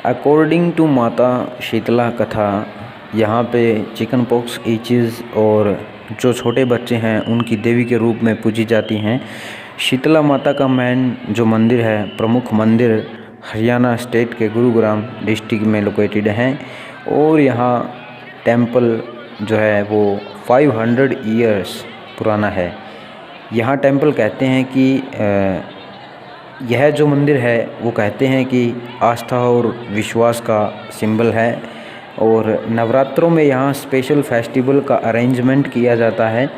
According to माता शीतला कथा, यहाँ पे चिकन पॉक्स ईचेस और जो छोटे बच्चे हैं उनकी देवी के रूप में पूजी जाती हैं। शीतला माता का मेन जो मंदिर है, प्रमुख मंदिर हरियाणा स्टेट के गुरुग्राम डिस्ट्रिक्ट में लोकेटेड हैं और यहाँ टेंपल जो है वो 500 ईयर्स पुराना है। यहाँ टेंपल कहते हैं कि यह जो मंदिर है वो कहते हैं कि आस्था और विश्वास का सिंबल है और नवरात्रों में यहाँ स्पेशल फेस्टिवल का अरेंजमेंट किया जाता है।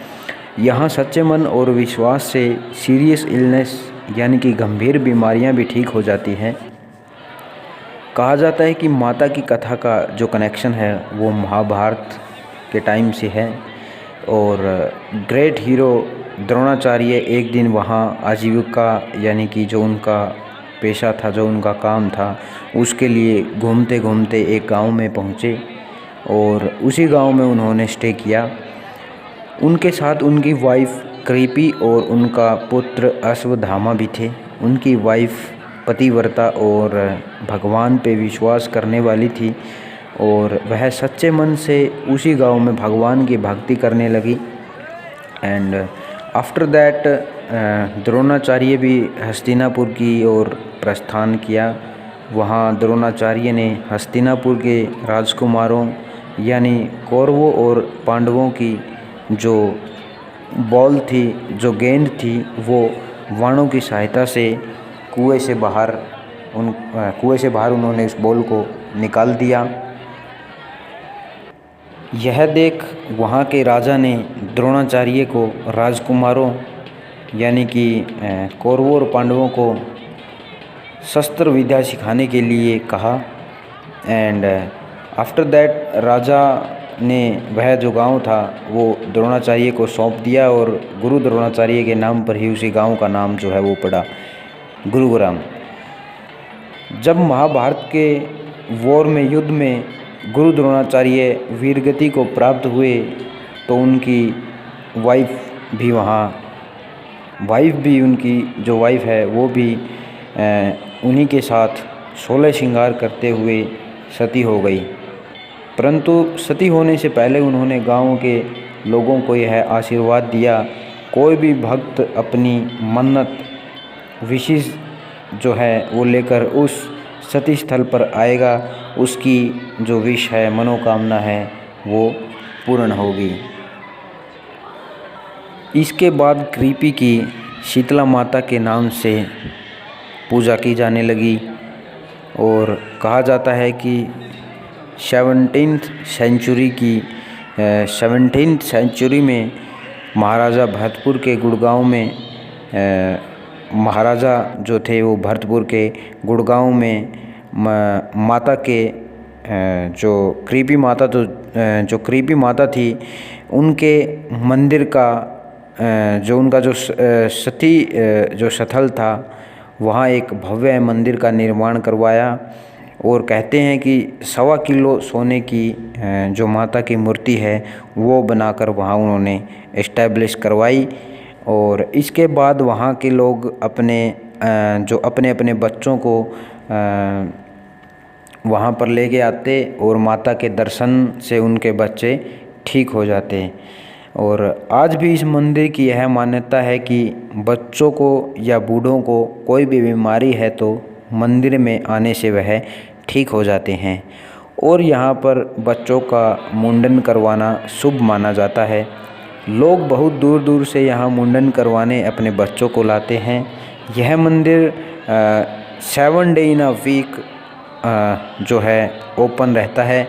यहाँ सच्चे मन और विश्वास से सीरियस इलनेस यानी कि गंभीर बीमारियाँ भी ठीक हो जाती हैं। कहा जाता है कि माता की कथा का जो कनेक्शन है वो महाभारत के टाइम से है और ग्रेट हीरो द्रोणाचार्य एक दिन वहाँ आजीविका यानी कि जो उनका पेशा था, जो उनका काम था, उसके लिए घूमते घूमते एक गांव में पहुँचे और उसी गांव में उन्होंने स्टे किया। उनके साथ उनकी वाइफ कृपी और उनका पुत्र अश्वत्थामा भी थे। उनकी वाइफ पतिव्रता और भगवान पे विश्वास करने वाली थी और वह सच्चे मन से उसी गांव में भगवान की भक्ति करने लगी। एंड आफ्टर दैट द्रोणाचार्य भी हस्तिनापुर की ओर प्रस्थान किया। वहाँ द्रोणाचार्य ने हस्तिनापुर के राजकुमारों यानी कौरवों और पांडवों की जो बॉल थी, जो गेंद थी, वो वाणों की सहायता से कुएं से बाहर उन्होंने उस बॉल को निकाल दिया। यह देख वहाँ के राजा ने द्रोणाचार्य को राजकुमारों यानी कि कौरवों और पांडवों को शस्त्र विद्या सिखाने के लिए कहा। एंड आफ्टर दैट राजा ने वह जो गांव था वो द्रोणाचार्य को सौंप दिया और गुरु द्रोणाचार्य के नाम पर ही उसी गांव का नाम जो है वो पड़ा गुरुग्राम। जब महाभारत के वॉर में, युद्ध में गुरु द्रोणाचार्य वीरगति को प्राप्त हुए तो उनकी वाइफ भी उनकी जो वाइफ है वो भी उन्हीं के साथ 16 श्रृंगार करते हुए सती हो गई। परंतु सती होने से पहले उन्होंने गांव के लोगों को यह आशीर्वाद दिया, कोई भी भक्त अपनी मन्नत विशेष जो है वो लेकर उस सती स्थल पर आएगा, उसकी जो विश है, मनोकामना है, वो पूर्ण होगी। इसके बाद कृपी की शीतला माता के नाम से पूजा की जाने लगी और कहा जाता है कि 17th सेंचुरी में महाराजा भरतपुर के गुड़गांव में महाराजा जो थे वो भरतपुर के गुड़गांव में माता के जो कृपी माता थी उनके मंदिर का जो उनका जो सती जो स्थल था वहाँ एक भव्य मंदिर का निर्माण करवाया और कहते हैं कि 1.25 किलो सोने की जो माता की मूर्ति है वो बनाकर वहाँ उन्होंने इस्टेब्लिश करवाई। और इसके बाद वहाँ के लोग अपने बच्चों को वहाँ पर लेके आते और माता के दर्शन से उनके बच्चे ठीक हो जाते। और आज भी इस मंदिर की यह मान्यता है कि बच्चों को या बूढ़ों को कोई भी बीमारी है तो मंदिर में आने से वह ठीक हो जाते हैं। और यहाँ पर बच्चों का मुंडन करवाना शुभ माना जाता है। लोग बहुत दूर दूर से यहाँ मुंडन करवाने अपने बच्चों को लाते हैं। यह मंदिर 7 डे इन अ वीक जो है ओपन रहता है।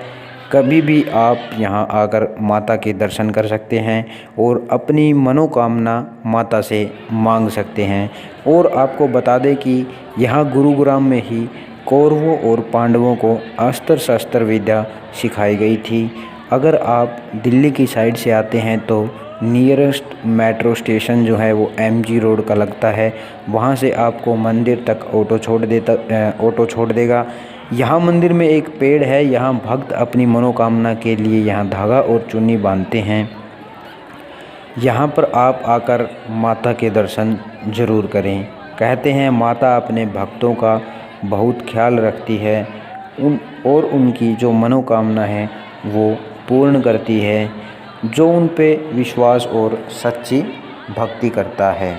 कभी भी आप यहाँ आकर माता के दर्शन कर सकते हैं और अपनी मनोकामना माता से मांग सकते हैं। और आपको बता दें कि यहाँ गुरुग्राम में ही कौरवों और पांडवों को अस्त्र शस्त्र विद्या सिखाई गई थी। अगर आप दिल्ली की साइड से आते हैं तो नियरेस्ट मेट्रो स्टेशन जो है वो MG रोड का लगता है, वहाँ से आपको मंदिर तक ऑटो छोड़ देगा। यहाँ मंदिर में एक पेड़ है, यहाँ भक्त अपनी मनोकामना के लिए यहाँ धागा और चुन्नी बांधते हैं। यहाँ पर आप आकर माता के दर्शन ज़रूर करें। कहते हैं माता अपने भक्तों का बहुत ख्याल रखती है उनकी जो मनोकामना है वो पूर्ण करती है, जो उन पे विश्वास और सच्ची भक्ति करता है।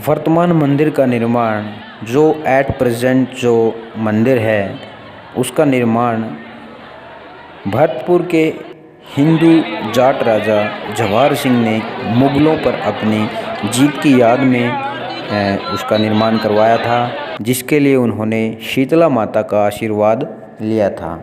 वर्तमान मंदिर का निर्माण जो एट प्रेजेंट जो मंदिर है उसका निर्माण भरतपुर के हिंदू जाट राजा जवाहर सिंह ने मुग़लों पर अपनी जीत की याद में उसका निर्माण करवाया था, जिसके लिए उन्होंने शीतला माता का आशीर्वाद लिया था।